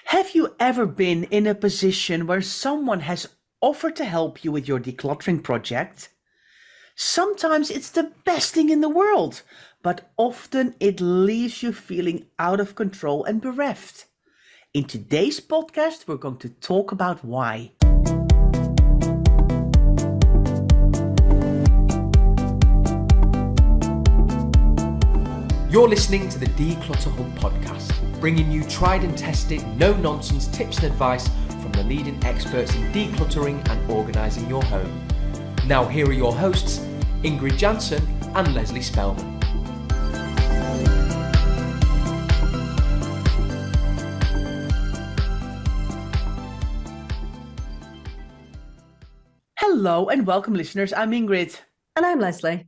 Have you ever been in a position where someone has offered to help you with your decluttering project? Sometimes it's the best thing in the world, but often it leaves you feeling out of control and bereft. In today's podcast, we're going to talk about why. You're listening to the Declutter Hub podcast, bringing you tried and tested, no-nonsense tips and advice from the leading experts in decluttering and organising your home. Now here are your hosts, Ingrid Jansen and Leslie Spellman. Hello and welcome, listeners. I'm Ingrid. And I'm Leslie.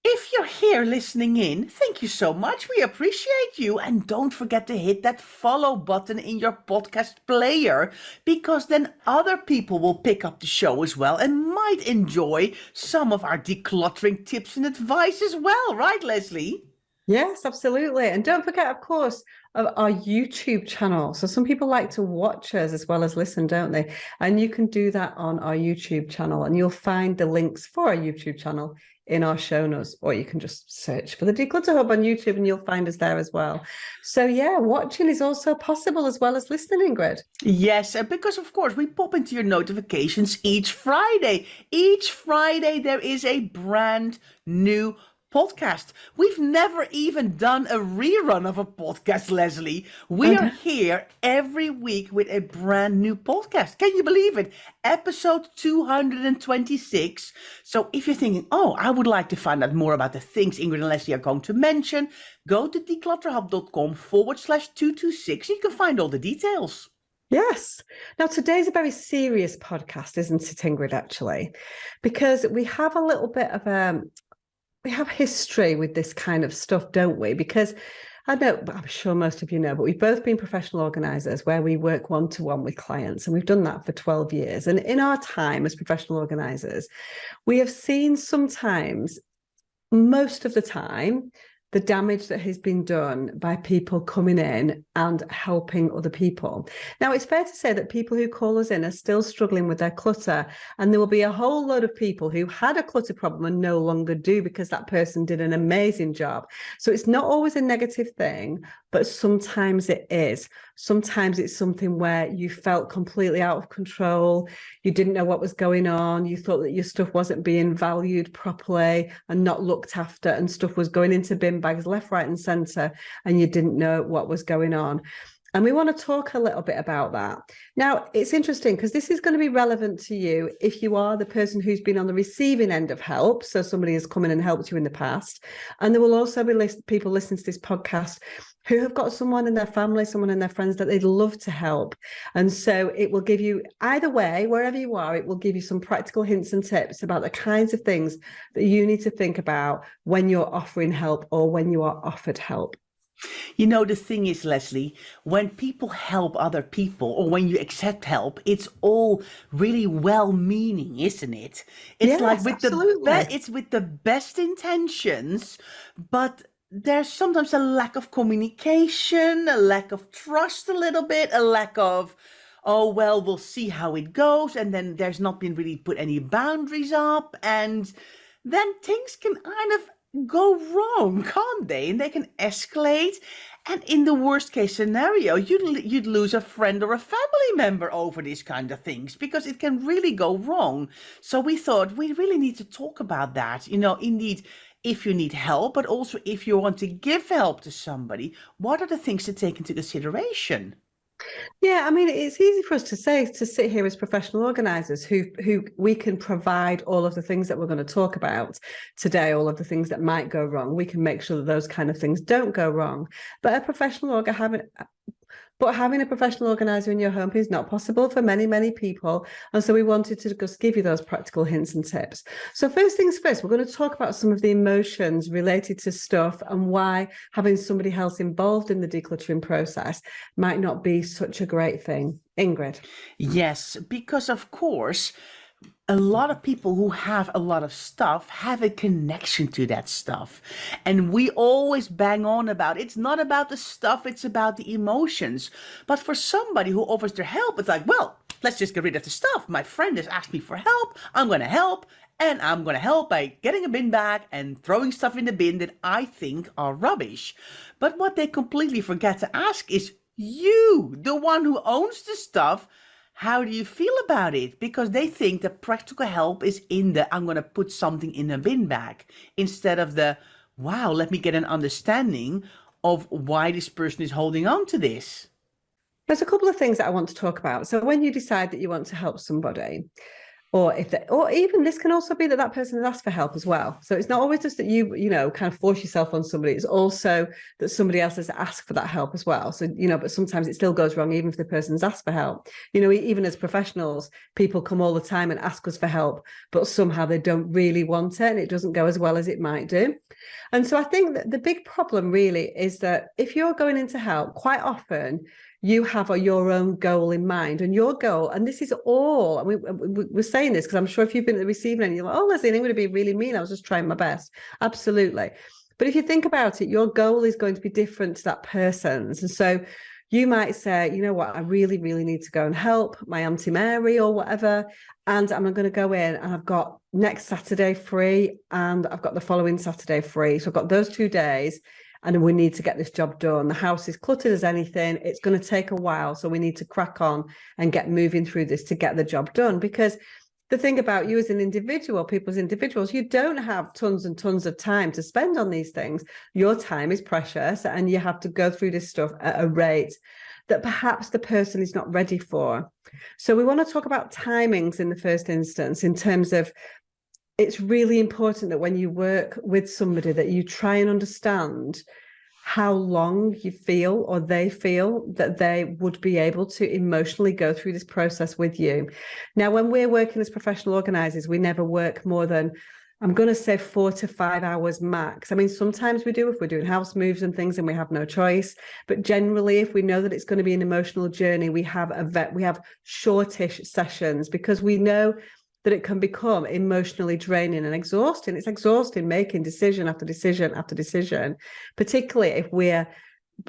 If you're here listening in, thank you so much. We appreciate you. And don't forget to hit that follow button in your podcast player, because then other people will pick up the show as well and might enjoy some of our decluttering tips and advice as well. Right, Leslie? Yes, absolutely. And don't forget, of course, of our YouTube channel. So some people like to watch us as well as listen, don't they? And you can do that on our YouTube channel, and you'll find the links for our YouTube channel in our show notes, or you can just search for the Declutter Hub on YouTube and you'll find us there as well. So yeah, watching is also possible as well as listening, Ingrid. Yes, because of course we pop into your notifications each Friday. Each Friday there is a brand new podcast. We've never even done a rerun of a podcast, Leslie. We are here every week with a brand new podcast. Can you believe it? Episode 226. So if you're thinking, oh, I would like to find out more about the things Ingrid and Leslie are going to mention, go to declutterhub.com/226. You can find all the details. Yes. Now, today's a very serious podcast, isn't it, Ingrid, actually? Because we have a little bit of we have history with this kind of stuff, don't we? Because I know, I'm sure most of you know, but we've both been professional organisers where we work one-to-one with clients, and we've done that for 12 years. And in our time as professional organisers, we have seen sometimes, most of the time, the damage that has been done by people coming in and helping other people. Now, it's fair to say that people who call us in are still struggling with their clutter, and there will be a whole load of people who had a clutter problem and no longer do because that person did an amazing job. So it's not always a negative thing, but sometimes it is. Sometimes it's something where you felt completely out of control. You didn't know what was going on. You thought that your stuff wasn't being valued properly and not looked after, and stuff was going into bin bags left, right, and centre, and you didn't know what was going on. And we want to talk a little bit about that. Now, it's interesting because this is going to be relevant to you if you are the person who's been on the receiving end of help. So somebody has come in and helped you in the past. And there will also be people listening to this podcast who have got someone in their family, someone in their friends that they'd love to help. And so it will give you, either way, wherever you are, it will give you some practical hints and tips about the kinds of things that you need to think about when you're offering help or when you are offered help. You know, the thing is, Leslie, when people help other people or when you accept help, it's all really well-meaning, isn't it? It's yes, like with absolutely. it's with the best intentions, but there's sometimes a lack of communication, a lack of trust a little bit, a lack of, oh, well, we'll see how it goes. And then there's not been really put any boundaries up. And then things can kind of go wrong, can't they? And they can escalate. And in the worst case scenario, you'd lose a friend or a family member over these kind of things, because it can really go wrong. So we thought we really need to talk about that. You know, indeed, if you need help, but also if you want to give help to somebody, what are the things to take into consideration? Yeah, I mean, it's easy for us to say, to sit here as professional organisers who we can provide all of the things that we're going to talk about today, all of the things that might go wrong. We can make sure that those kind of things don't go wrong. But a professional having a professional organizer in your home is not possible for many, many people. And so we wanted to just give you those practical hints and tips. So first things first, we're going to talk about some of the emotions related to stuff and why having somebody else involved in the decluttering process might not be such a great thing. Ingrid. Yes, because of course, a lot of people who have a lot of stuff have a connection to that stuff. And we always bang on about it's not about the stuff, it's about the emotions. But for somebody who offers their help, it's like, well, let's just get rid of the stuff. My friend has asked me for help. I'm going to help. And I'm going to help by getting a bin bag and throwing stuff in the bin that I think are rubbish. But what they completely forget to ask is you, the one who owns the stuff, how do you feel about it? Because they think the practical help is in the I'm going to put something in a bin bag instead of the wow, let me get an understanding of why this person is holding on to this. There's a couple of things that I want to talk about. So when you decide that you want to help somebody, or or even this can also be that person has asked for help as well. So it's not always just that you know, kind of force yourself on somebody. It's also that somebody else has asked for that help as well. So, you know, but sometimes it still goes wrong, even if the person's asked for help. You know, even as professionals, people come all the time and ask us for help, but somehow they don't really want it and it doesn't go as well as it might do. And so I think that the big problem really is that if you're going into help, quite often you have your own goal in mind, and your goal, and this is all, we're saying this because I'm sure if you've been at the receiving end, you're like, oh, Leslie, I'm going to be really mean. I was just trying my best. Absolutely. But if you think about it, your goal is going to be different to that person's. And so you might say, you know what, I really, really need to go and help my Auntie Mary or whatever. And I'm going to go in and I've got next Saturday free and I've got the following Saturday free. So I've got those 2 days. And we need to get this job done. The house is cluttered as anything. It's going to take a while. So we need to crack on and get moving through this to get the job done. Because the thing about you as an individual, people as individuals, you don't have tons and tons of time to spend on these things. Your time is precious and you have to go through this stuff at a rate that perhaps the person is not ready for. So we want to talk about timings in the first instance in terms of it's really important that when you work with somebody that you try and understand how long you feel or they feel that they would be able to emotionally go through this process with you. Now, when we're working as professional organisers, we never work more than, I'm going to say 4 to 5 hours max. I mean, sometimes we do if we're doing house moves and things and we have no choice. But generally, if we know that it's going to be an emotional journey, we have shortish sessions because we know that it can become emotionally draining and exhausting. It's exhausting making decision after decision after decision, particularly if we're,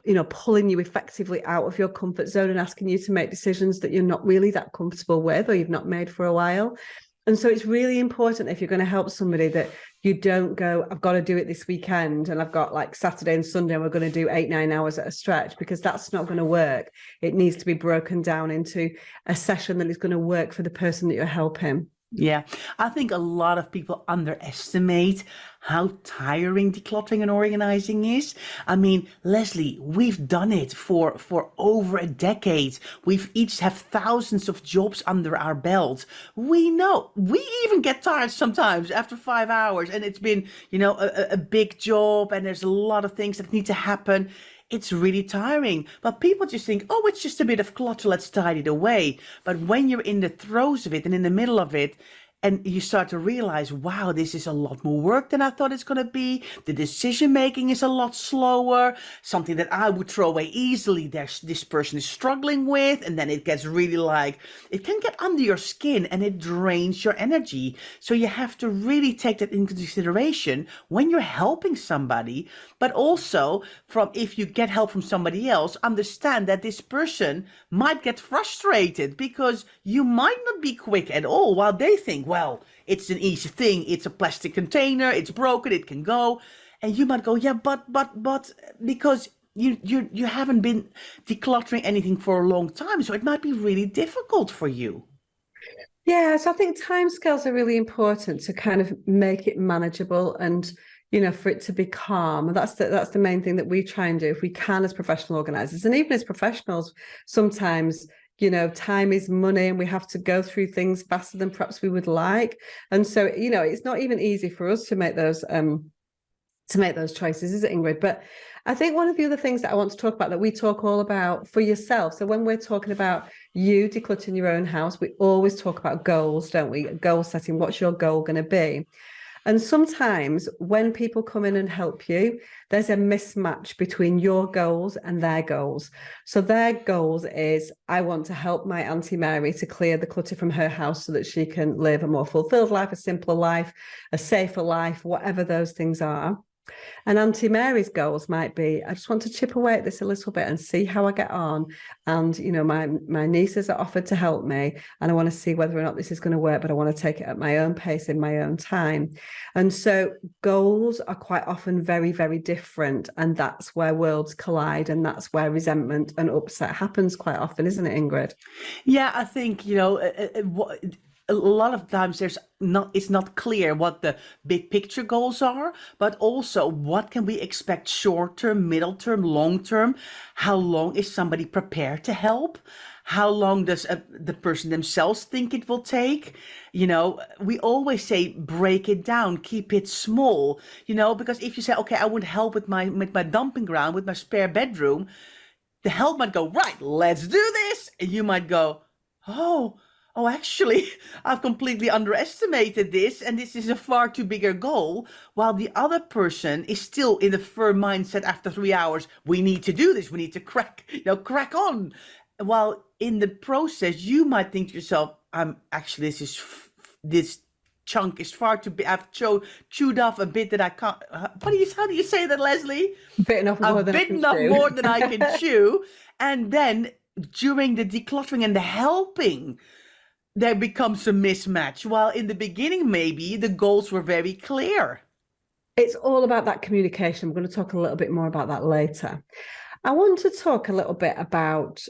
you know, pulling you effectively out of your comfort zone and asking you to make decisions that you're not really that comfortable with or you've not made for a while. And so it's really important if you're going to help somebody that you don't go, I've got to do it this weekend and I've got like Saturday and Sunday and we're going to do 8-9 hours at a stretch, because that's not going to work. It needs to be broken down into a session that is going to work for the person that you're helping. Yeah, I think a lot of people underestimate how tiring decluttering and organizing is. I mean, Leslie, we've done it for over a decade. We've each have thousands of jobs under our belt. We know we even get tired sometimes after 5 hours, and it's been, you know, a big job, and there's a lot of things that need to happen. It's really tiring, but people just think, oh, it's just a bit of clutter, let's tidy it away. But when you're in the throes of it and in the middle of it, and you start to realize, wow, this is a lot more work than I thought it's going to be. The decision making is a lot slower. Something that I would throw away easily, this person is struggling with. And then it gets really like, it can get under your skin and it drains your energy. So you have to really take that into consideration when you're helping somebody. But also, from if you get help from somebody else, understand that this person might get frustrated because you might not be quick at all while they think, well, it's an easy thing. It's a plastic container. It's broken. It can go. And you might go, yeah, but because you haven't been decluttering anything for a long time. So it might be really difficult for you. Yeah, so I think timescales are really important to kind of make it manageable and, you know, for it to be calm. That's the main thing that we try and do if we can as professional organisers. And even as professionals, sometimes, you know, time is money and we have to go through things faster than perhaps we would like. And so, you know, it's not even easy for us to make those choices, is it, Ingrid? But I think one of the other things that I want to talk about that we talk all about for yourself. So when we're talking about you decluttering your own house, we always talk about goals, don't we? Goal setting. What's your goal going to be? And sometimes when people come in and help you, there's a mismatch between your goals and their goals. So their goals is, I want to help my Auntie Mary to clear the clutter from her house so that she can live a more fulfilled life, a simpler life, a safer life, whatever those things are. And Auntie Mary's goals might be, I just want to chip away at this a little bit and see how I get on. And, you know, my nieces are offered to help me and I want to see whether or not this is going to work, but I want to take it at my own pace in my own time. And so goals are quite often very, very different. And that's where worlds collide. And that's where resentment and upset happens quite often, isn't it, Ingrid? Yeah, I think, a lot of times it's not clear what the big picture goals are, but also what can we expect short term, middle term, long term? How long is somebody prepared to help? How long does the person themselves think it will take? You know, we always say break it down, keep it small, because if you say, okay, I would help with my dumping ground, with my spare bedroom, the help might go, right, let's do this. And you might go, oh, actually, I've completely underestimated this, and this is a far too bigger goal, while the other person is still in a firm mindset after 3 hours. We need to do this. We need to crack on. While in the process, you might think to yourself, actually, this chunk is far too big. I've chewed off a bit that I can't. How do you say that, Leslie? Bitten off more than I can chew. More than I can chew. And then during the decluttering and the helping, there becomes a mismatch. While in the beginning, maybe the goals were very clear. It's all about that communication. We're going to talk a little bit more about that later. I want to talk a little bit about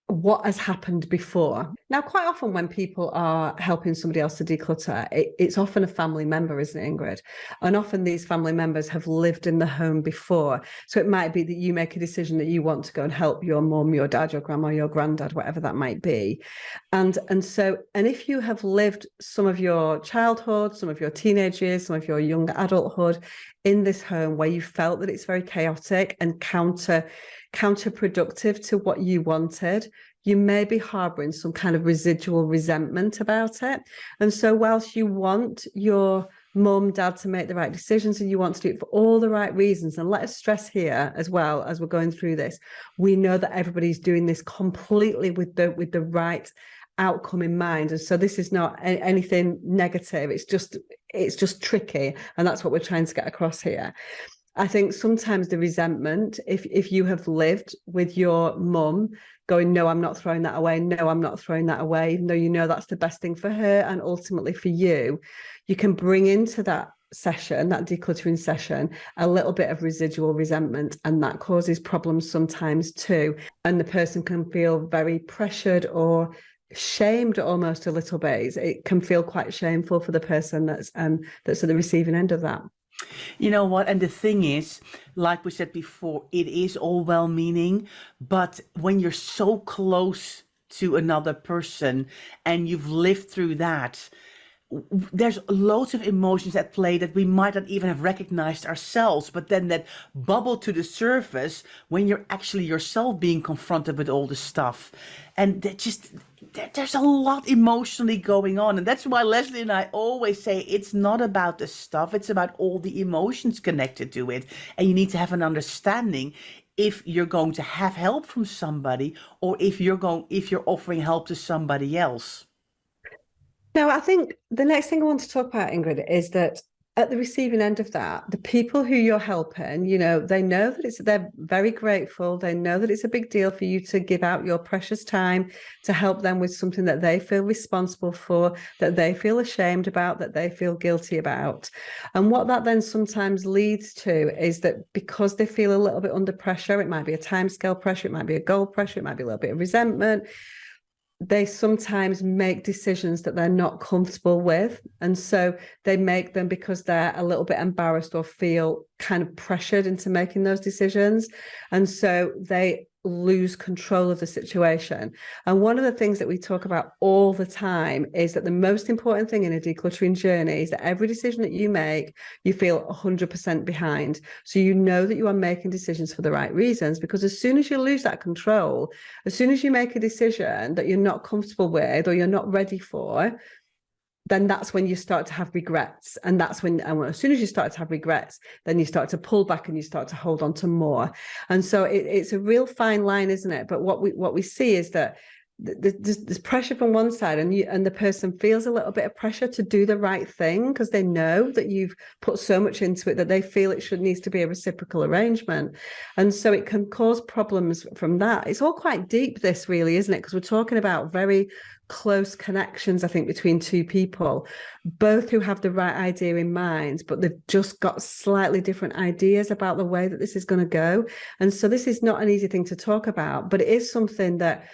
what has happened before. Now, quite often when people are helping somebody else to declutter, it's often a family member, isn't it, Ingrid? And often these family members have lived in the home before. So it might be that you make a decision that you want to go and help your mum, your dad, your grandma, your granddad, whatever that might be. And if you have lived some of your childhood, some of your teenage years, some of your young adulthood in this home where you felt that it's very chaotic and counterproductive to what you wanted, you may be harboring some kind of residual resentment about it. And so whilst you want your mum, dad to make the right decisions and you want to do it for all the right reasons, and let us stress here as well as we're going through this, we know that everybody's doing this completely with the right outcome in mind. And so this is not anything negative. It's just tricky. And that's what we're trying to get across here. I think sometimes the resentment, if you have lived with your mum going, no, I'm not throwing that away. No, I'm not throwing that away. Even though you know that's the best thing for her and ultimately for you, you can bring into that session, that decluttering session, a little bit of residual resentment, and that causes problems sometimes too. And the person can feel very pressured or shamed almost a little bit. It can feel quite shameful for the person that's at the receiving end of that. You know what? And the thing is, like we said before, it is all well-meaning, but when you're so close to another person and you've lived through that, there's loads of emotions at play that we might not even have recognized ourselves, but then that bubble to the surface when you're actually yourself being confronted with all the stuff. And there's a lot emotionally going on. And that's why Leslie and I always say it's not about the stuff, it's about all the emotions connected to it. And you need to have an understanding if you're going to have help from somebody, or if you're offering help to somebody else. Now, I think the next thing I want to talk about, Ingrid, is that at the receiving end of that, the people who you're helping, they know that they're very grateful. They know that it's a big deal for you to give out your precious time to help them with something that they feel responsible for, that they feel ashamed about, that they feel guilty about. And what that then sometimes leads to is that because they feel a little bit under pressure, it might be a timescale pressure, it might be a goal pressure, it might be a little bit of resentment, they sometimes make decisions that they're not comfortable with. And so they make them because they're a little bit embarrassed or feel kind of pressured into making those decisions. And so they lose control of the situation. And one of the things that we talk about all the time is that the most important thing in a decluttering journey is that every decision that you make, you feel 100% behind. So you know that you are making decisions for the right reasons, because as soon as you lose that control, as soon as you make a decision that you're not comfortable with or you're not ready for, then that's when you start to have regrets. And that's when, and as soon as you start to have regrets, then you start to pull back and you start to hold on to more. And so it's a real fine line, isn't it? But what we see is that there's pressure from one side, and the person feels a little bit of pressure to do the right thing because they know that you've put so much into it that they feel it needs to be a reciprocal arrangement. And so it can cause problems from that. It's all quite deep, this really, isn't it? Because we're talking about very close connections, I think, between two people, both who have the right idea in mind, but they've just got slightly different ideas about the way that this is going to go. And so this is not an easy thing to talk about, but it is something that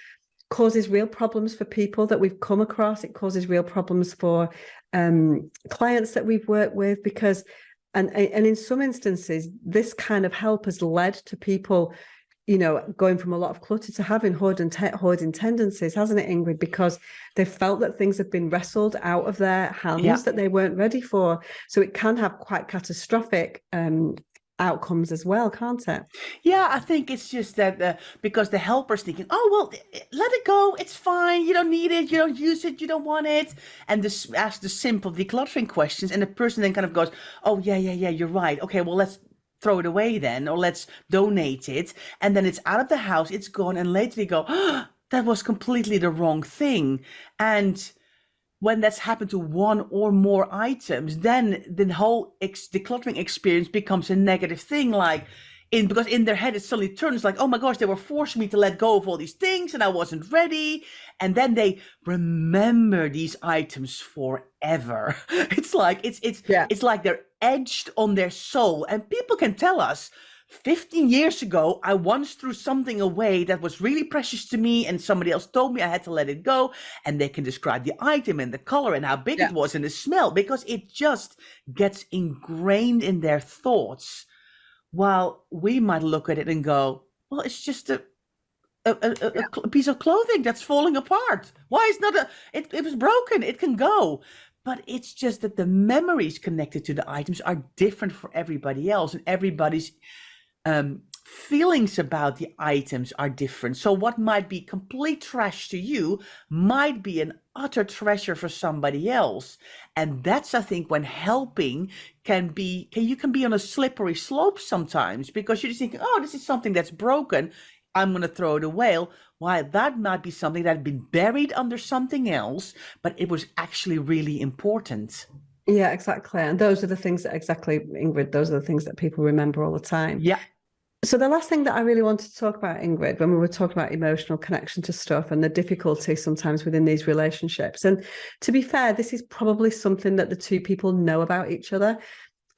causes real problems for people that we've come across. It causes real problems for clients that we've worked with, because, and in some instances, this kind of help has led to people, going from a lot of clutter to having hoarding tendencies, hasn't it, Ingrid? Because they felt that things have been wrestled out of their hands that they weren't ready for. So it can have quite catastrophic outcomes as well, can't it? Yeah, I think it's just that because the helper's thinking, oh, well, let it go. It's fine. You don't need it. You don't use it. You don't want it. And this ask the simple decluttering questions. And the person then kind of goes, oh, yeah, you're right. Okay, well, let's throw it away then, or let's donate it. And then it's out of the house. It's gone. And later they go, oh, that was completely the wrong thing. And when that's happened to one or more items, then the whole decluttering experience becomes a negative thing. Because in their head it suddenly turns like, oh my gosh, they were forcing me to let go of all these things and I wasn't ready. And then they remember these items forever. It's like it's like they're etched on their soul. And people can tell us, 15 years ago, I once threw something away that was really precious to me, and somebody else told me I had to let it go. And they can describe the item and the color and how big it was and the smell, because it just gets ingrained in their thoughts. While we might look at it and go, well, it's just a piece of clothing that's falling apart. Why is not it was broken. It can go. But it's just that the memories connected to the items are different for everybody else, and everybody's feelings about the items are different. So what might be complete trash to you might be an utter treasure for somebody else. And that's, I think, when helping you can be on a slippery slope sometimes, because you're just thinking, oh, this is something that's broken, I'm going to throw it away. Why, that might be something that had been buried under something else, but it was actually really important. Yeah, exactly. And those are the things that, exactly, Ingrid, those are the things that people remember all the time. Yeah. So the last thing that I really wanted to talk about, Ingrid, when we were talking about emotional connection to stuff and the difficulty sometimes within these relationships, and to be fair, this is probably something that the two people know about each other,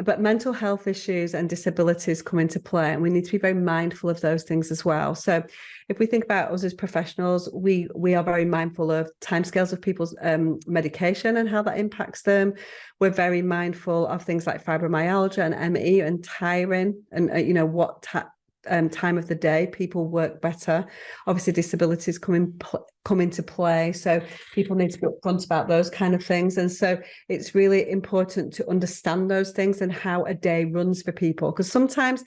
but mental health issues and disabilities come into play, and we need to be very mindful of those things as well. So if we think about us as professionals, we are very mindful of timescales of people's medication and how that impacts them. We're very mindful of things like fibromyalgia and ME and tiring, and what time of the day people work better. Obviously, disabilities come into play, so people need to be upfront about those kind of things. And so it's really important to understand those things and how a day runs for people, because sometimes,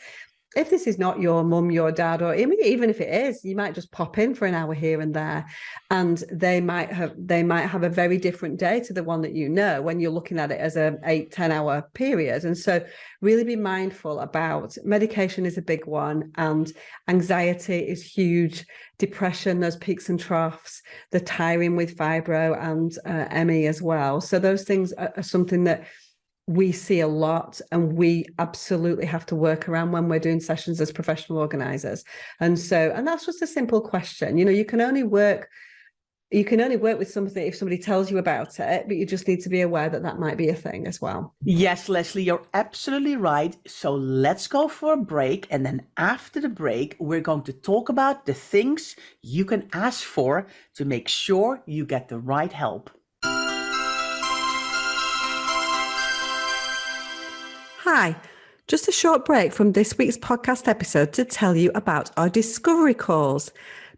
if this is not your mum, your dad, or even if it is, you might just pop in for an hour here and there, and they might have a very different day to the one that when you're looking at it as a 8-10 hour period. And so really be mindful about medication is a big one, and anxiety is huge, depression, those peaks and troughs, the tiring with fibro and ME as well. So those things are something that we see a lot, and we absolutely have to work around when we're doing sessions as professional organizers. And that's just a simple question. You can only work with something if somebody tells you about it, but you just need to be aware that that might be a thing as well. Yes, Leslie, you're absolutely right. So let's go for a break. And then after the break, we're going to talk about the things you can ask for to make sure you get the right help. Hi, just a short break from this week's podcast episode to tell you about our discovery calls.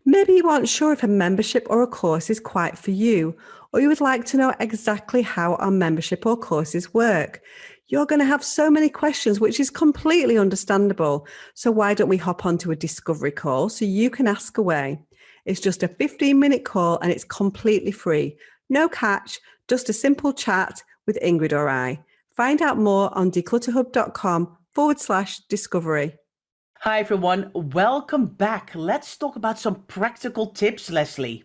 Maybe you aren't sure if a membership or a course is quite for you, or you would like to know exactly how our membership or courses work. You're going to have so many questions, which is completely understandable. So why don't we hop onto a discovery call so you can ask away? It's just a 15-minute call and it's completely free. No catch, Just a simple chat with Ingrid or I. Find out more on declutterhub.com/discovery. Hi, everyone. Welcome back. Let's talk about some practical tips, Leslie.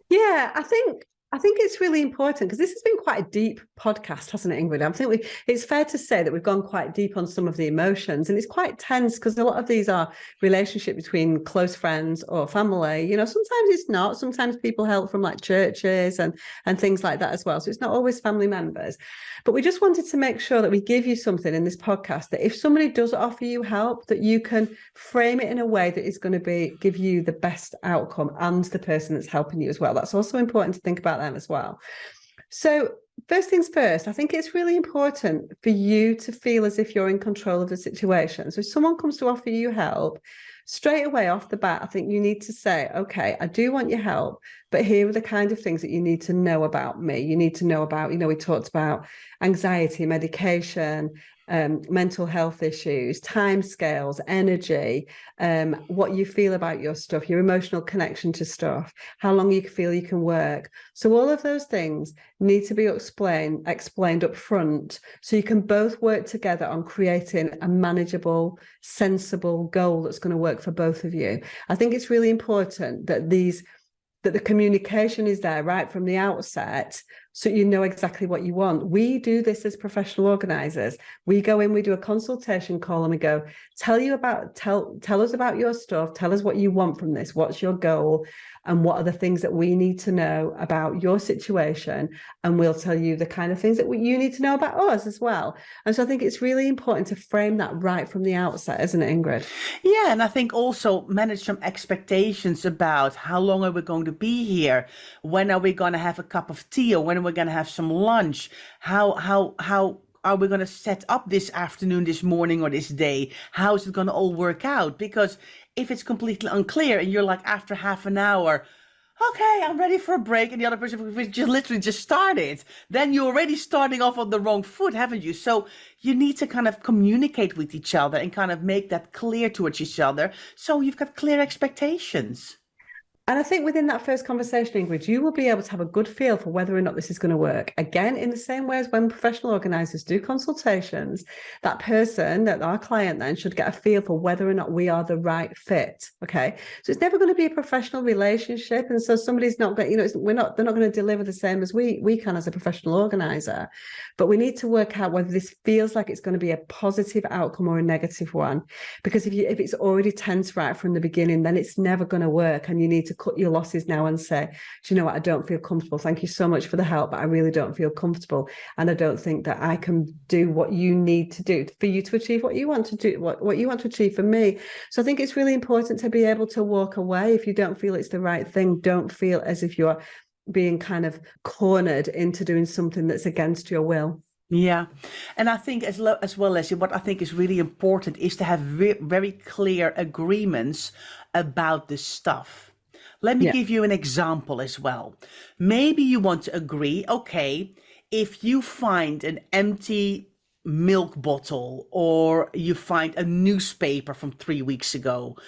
Yeah, I think it's really important because this has been quite a deep podcast, hasn't it, Ingrid? I think it's fair to say that we've gone quite deep on some of the emotions, and it's quite tense because a lot of these are relationship between close friends or family. You know, sometimes it's not. Sometimes people help from like churches and things like that as well. So it's not always family members. But we just wanted to make sure that we give you something in this podcast that if somebody does offer you help, that you can frame it in a way that is going to give you the best outcome and the person that's helping you as well. That's also important to think about them as well. So first things first, I think it's really important for you to feel as if you're in control of the situation. So if someone comes to offer you help, straight away off the bat, I think you need to say, okay, I do want your help, but here are the kind of things that you need to know about me. You need to know about, we talked about anxiety, medication, mental health issues, timescales, energy, what you feel about your stuff, your emotional connection to stuff, how long you feel you can work. So all of those things need to be explained up front so you can both work together on creating a manageable, sensible goal that's going to work for both of you. I think it's really important that the communication is there right from the outset, so you know exactly what you want. We do this as professional organizers. We go in, we do a consultation call, and we go, tell us about your stuff. Tell us what you want from this. What's your goal? And what are the things that we need to know about your situation? And we'll tell you the kind of things that you need to know about us as well. And so I think it's really important to frame that right from the outset, isn't it, Ingrid? Yeah, and I think also manage some expectations about how long are we going to be here? When are we going to have a cup of tea, or when are we going to have some lunch? How are we going to set up this afternoon, this morning, or this day? How is it going to all work out? Because if it's completely unclear and you're like, after half an hour, okay, I'm ready for a break, and the other person just literally just started, then you're already starting off on the wrong foot, haven't you? So you need to kind of communicate with each other and kind of make that clear towards each other, so you've got clear expectations. And I think within that first conversation, Ingrid, you will be able to have a good feel for whether or not this is going to work. Again, in the same way as when professional organisers do consultations, that person, that our client then should get a feel for whether or not we are the right fit. Okay. So it's never going to be a professional relationship. And so somebody's not going, they're not going to deliver the same as we can as a professional organiser. But we need to work out whether this feels like it's going to be a positive outcome or a negative one. Because if it's already tense right from the beginning, then it's never going to work. And you need to cut your losses now and say, do you know what, I don't feel comfortable. Thank you so much for the help, but I really don't feel comfortable. And I don't think that I can do what you need to do for you to achieve what you want to do, what you want to achieve for me. So I think it's really important to be able to walk away. If you don't feel it's the right thing, don't feel as if you're being kind of cornered into doing something that's against your will. Yeah, and I think as well as what I think is really important is to have very clear agreements about the stuff. Let me give you an example as well. Maybe you want to agree, okay, if you find an empty milk bottle or you find a newspaper from 3 weeks ago,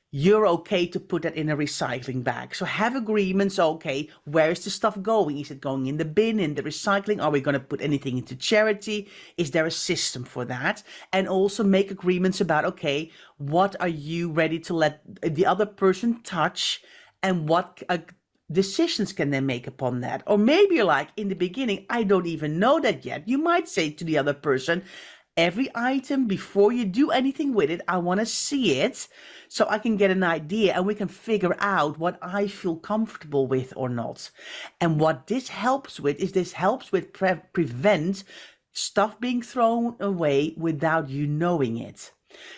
you're okay to put that in a recycling bag. So have agreements, okay, where is the stuff going? Is it going in the bin, in the recycling? Are we going to put anything into charity? Is there a system for that? And also make agreements about, okay, what are you ready to let the other person touch, and what decisions can they make upon that? Or maybe you're like, in the beginning, I don't even know that yet. You might say to the other person, every item, before you do anything with it, I want to see it so I can get an idea and we can figure out what I feel comfortable with or not. And what this helps with is prevent stuff being thrown away without you knowing it.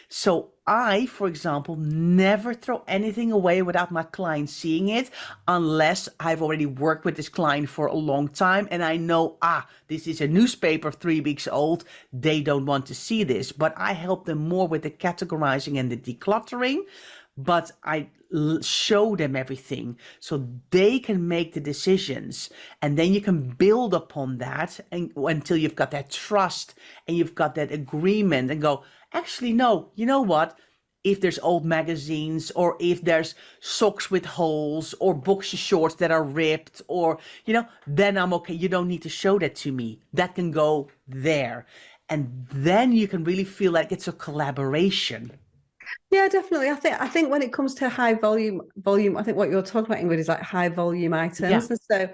So I, for example, never throw anything away without my client seeing it, unless I've already worked with this client for a long time and I know, this is a newspaper 3 weeks old. They don't want to see this, but I help them more with the categorizing and the decluttering. But I show them everything so they can make the decisions, and then you can build upon that until you've got that trust and you've got that agreement and go, actually, no, you know what? if there's old magazines, or if there's socks with holes, or boxer shorts that are ripped, or, then I'm okay. You don't need to show that to me. That can go there. And then you can really feel like it's a collaboration. Yeah, definitely. I think when it comes to high volume, I think what you're talking about, Ingrid, is like high volume items. Yeah. And so,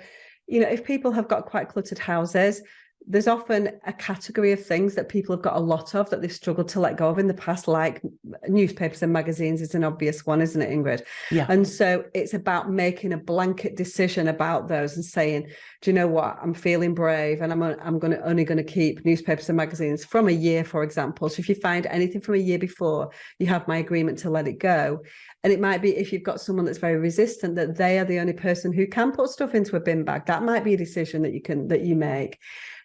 if people have got quite cluttered houses, there's often a category of things that people have got a lot of that they've struggled to let go of in the past, like newspapers and magazines is an obvious one, isn't it, Ingrid? Yeah. And so it's about making a blanket decision about those and saying, do you know what? I'm feeling brave, and I'm only going to keep newspapers and magazines from a year, for example. So if you find anything from a year before, you have my agreement to let it go. And it might be, if you've got someone that's very resistant, that they are the only person who can put stuff into a bin bag. That might be a decision that you make.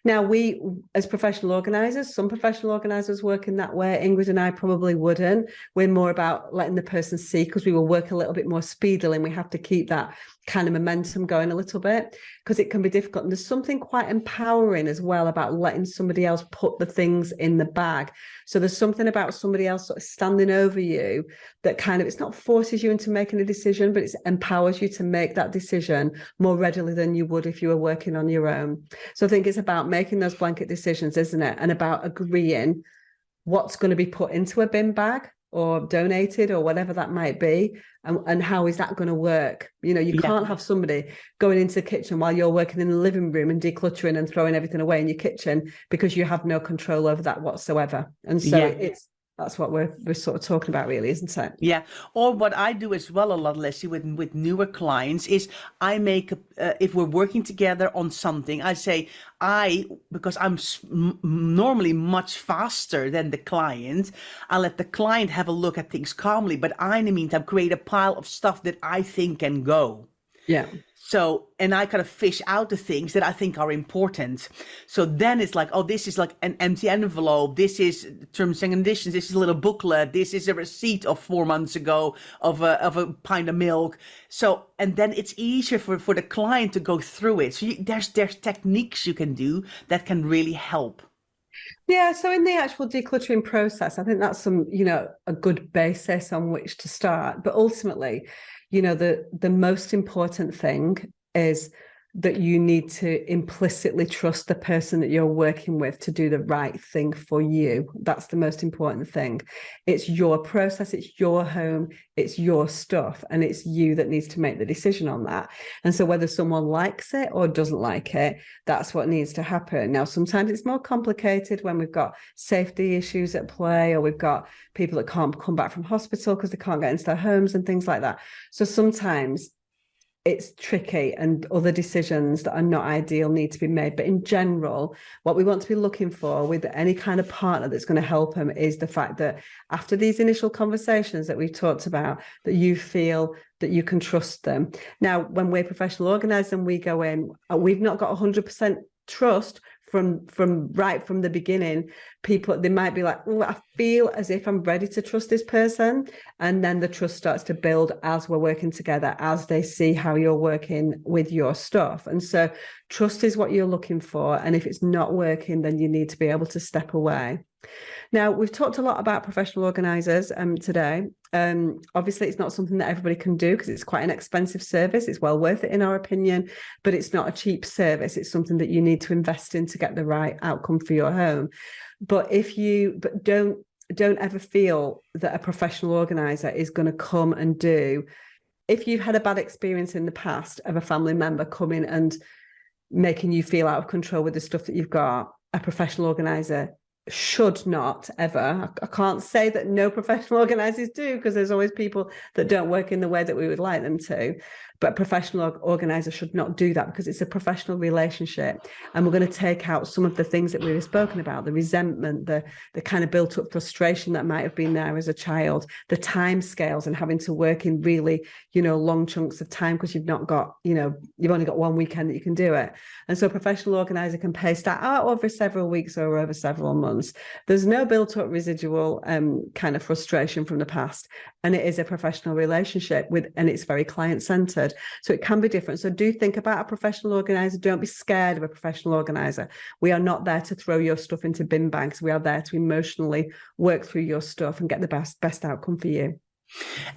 Now, we, as professional organisers, some professional organisers work in that way. Ingrid and I probably wouldn't. We're more about letting the person see, because we will work a little bit more speedily, and we have to keep that kind of momentum going a little bit, because it can be difficult. And there's something quite empowering as well about letting somebody else put the things in the bag. So there's something about somebody else sort of standing over you that kind of, it's not forces you into making a decision, but it empowers you to make that decision more readily than you would if you were working on your own. So I think it's about making those blanket decisions, isn't it? And about agreeing what's going to be put into a bin bag or donated or whatever that might be, and how is that going to work? You can't have somebody going into the kitchen while you're working in the living room and decluttering and throwing everything away in your kitchen, because you have no control over that whatsoever. And so that's what we're sort of talking about, really, isn't it? Yeah. Or what I do as well a lot, Leslie, with newer clients is I make, if we're working together on something, I say, because I'm normally much faster than the client, I let the client have a look at things calmly, but I, in the meantime, create a pile of stuff that I think can go. Yeah. So, and I kind of fish out the things that I think are important. So then it's like, oh, this is like an empty envelope. This is terms and conditions. This is a little booklet. This is a receipt of 4 months ago of a pint of milk. So, and then it's easier for the client to go through it. So there's techniques you can do that can really help. Yeah, so in the actual decluttering process, I think that's a good basis on which to start. But ultimately, the most important thing is that you need to implicitly trust the person that you're working with to do the right thing for you. That's the most important thing. It's your process, it's your home, it's your stuff, and it's you that needs to make the decision on that. And so whether someone likes it or doesn't like it, that's what needs to happen. Now, sometimes it's more complicated when we've got safety issues at play, or we've got people that can't come back from hospital because they can't get into their homes and things like that. So sometimes it's tricky, and other decisions that are not ideal need to be made. But in general, what we want to be looking for with any kind of partner that's going to help them is the fact that after these initial conversations that we've talked about, that you feel that you can trust them. Now, when we're professional organisers and we go in, we've not got 100% trust from right from the beginning. People, they might be like, oh, I feel as if I'm ready to trust this person. And then the trust starts to build as we're working together, as they see how you're working with your stuff. And so trust is what you're looking for. And if it's not working, then you need to be able to step away. Now, we've talked a lot about professional organisers today. Obviously, it's not something that everybody can do because it's quite an expensive service. It's well worth it in our opinion, but it's not a cheap service. It's something that you need to invest in to get the right outcome for your home. But don't ever feel that a professional organiser is going to come and do. If you've had a bad experience in the past of a family member coming and making you feel out of control with the stuff that you've got, a professional organiser should not ever. I can't say that no professional organisers do, because there's always people that don't work in the way that we would like them to. But a professional organiser should not do that, because it's a professional relationship. And we're going to take out some of the things that we've spoken about, the resentment, the kind of built up frustration that might have been there as a child, the time scales and having to work in really, long chunks of time because you've not got, you've only got one weekend that you can do it. And so a professional organiser can pace that out over several weeks or over several months. There's no built up residual kind of frustration from the past. And it is a professional relationship and it's very client centered. cluttered. So it can be different. So do think about a professional organizer. Don't be scared of a professional organizer. We are not there to throw your stuff into bin bags. We are there to emotionally work through your stuff and get the best outcome for you.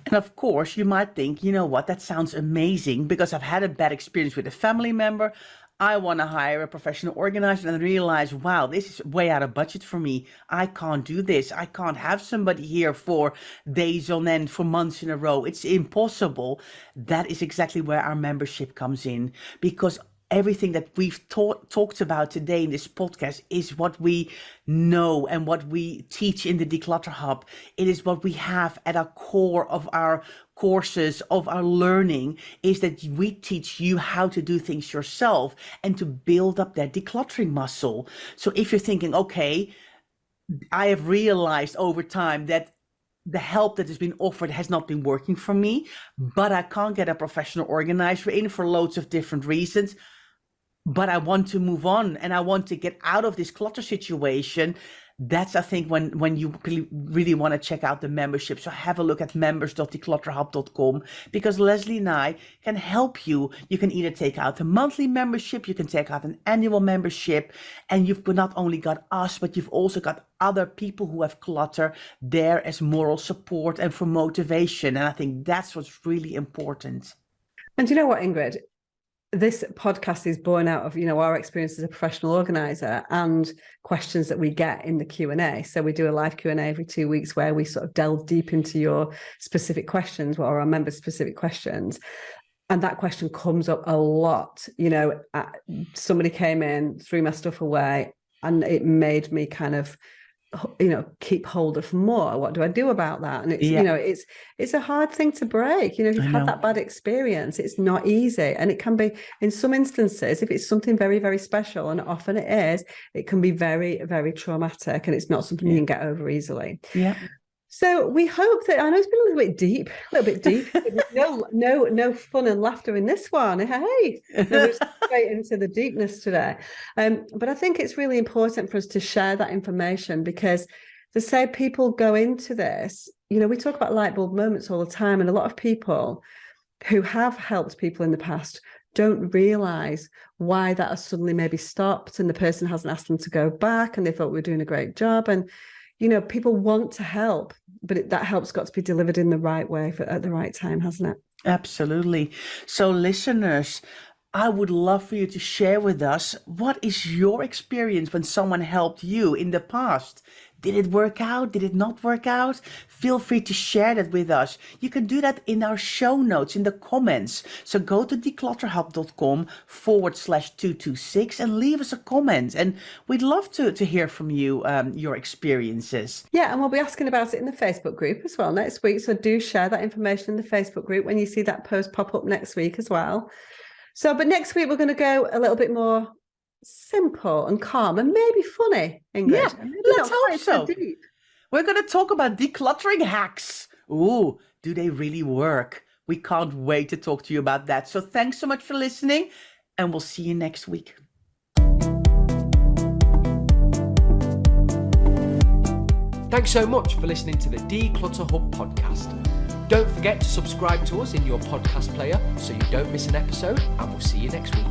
And of course, you might think, you know what, that sounds amazing because I've had a bad experience with a family member. I want to hire a professional organizer and realize, wow, this is way out of budget for me. I can't do this. I can't have somebody here for days on end, for months in a row. It's impossible. That is exactly where our membership comes in, because everything that we've talked about today in this podcast is what we know and what we teach in the Declutter Hub. It is what we have at our core of our courses, of our learning, is that we teach you how to do things yourself and to build up that decluttering muscle. So if you're thinking, okay, I have realized over time that the help that has been offered has not been working for me, but I can't get a professional organizer in for loads of different reasons, but I want to move on and I want to get out of this clutter situation. That's, I think, when you really want to check out the membership. So have a look at members.declutterhub.com, because Leslie and I can help you. You can either take out a monthly membership, you can take out an annual membership, and you've not only got us, but you've also got other people who have clutter there as moral support and for motivation. And I think that's what's really important. And you know what, Ingrid? This podcast is born out of, our experience as a professional organizer and questions that we get in the Q&A. So we do a live Q&A every 2 weeks where we sort of delve deep into your specific questions, or our members' specific questions. And that question comes up a lot. Somebody came in, threw my stuff away, and it made me kind of, keep hold of more. What do I do about that? And it's, it's a hard thing to break. If you've had that bad experience, it's not easy. And it can be, in some instances, if it's something very, very special, and often it is, it can be very, very traumatic, and it's not something you can get over easily. Yeah. So we hope that, I know it's been a little bit deep. No fun and laughter in this one. Hey, we're straight into the deepness today. But I think it's really important for us to share that information, because to say people go into this, we talk about light bulb moments all the time, and a lot of people who have helped people in the past don't realize why that has suddenly maybe stopped, and the person hasn't asked them to go back, and they thought we were doing a great job. And people want to help, but that help's got to be delivered in the right way at the right time, hasn't it? Absolutely. So listeners, I would love for you to share with us, what is your experience when someone helped you in the past? Did it work out? Did it not work out? Feel free to share that with us. You can do that in our show notes, in the comments. So go to declutterhub.com/226 and leave us a comment. And we'd love to hear from you, your experiences. Yeah, and we'll be asking about it in the Facebook group as well next week. So do share that information in the Facebook group when you see that post pop up next week as well. So, but next week we're going to go a little bit more simple and calm and maybe funny, Ingrid. Yeah, let's hope so. We're going to talk about decluttering hacks. Ooh, do they really work? We can't wait to talk to you about that. So thanks so much for listening, and we'll see you next week. Thanks so much for listening to the Declutter Hub podcast. Don't forget to subscribe to us in your podcast player so you don't miss an episode, and we'll see you next week.